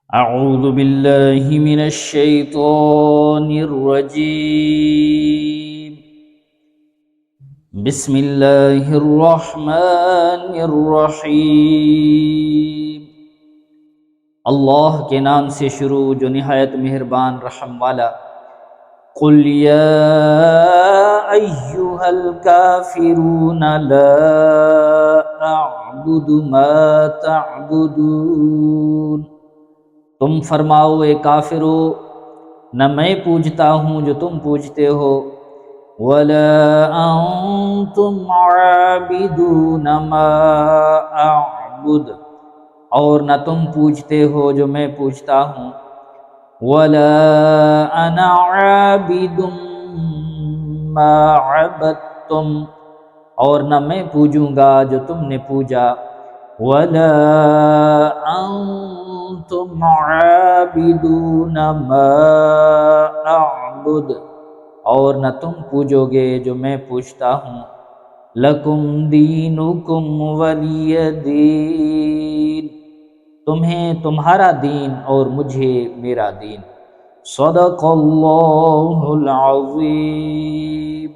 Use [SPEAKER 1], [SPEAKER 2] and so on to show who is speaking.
[SPEAKER 1] أعوذ بالله من الشيطان الرجيم. بسم الله الرحمن الرحیم. اللہ کے نام سے شروع جو نہایت مہربان رحم والا. قل یا ایہا الکافرون لا اعبد ما تعبدون. تم فرماؤ اے کافرو، نہ میں پوجتا ہوں جو تم پوجتے ہو، وَلَا أَنْتُمْ عَابِدُونَ مَا أَعْبُدُ، اور نہ تم پوجتے ہو جو میں پوجتا ہوں، وَلَا أَنَا عَابِدٌ مَا عَبَدتُّمْ، اور نہ میں پوجوں گا جو تم نے پوجا، وَلَا أَنْتُمْ عَابِدُونَ مَا أَعْبُدُ، اور نہ تم پوجو گے جو میں پوجتا ہوں. لَكُمْ دِينُكُمْ وَلِيَ دِينِ، تمہیں تمہارا دین اور مجھے میرا دین. صدق اللہ العظیم.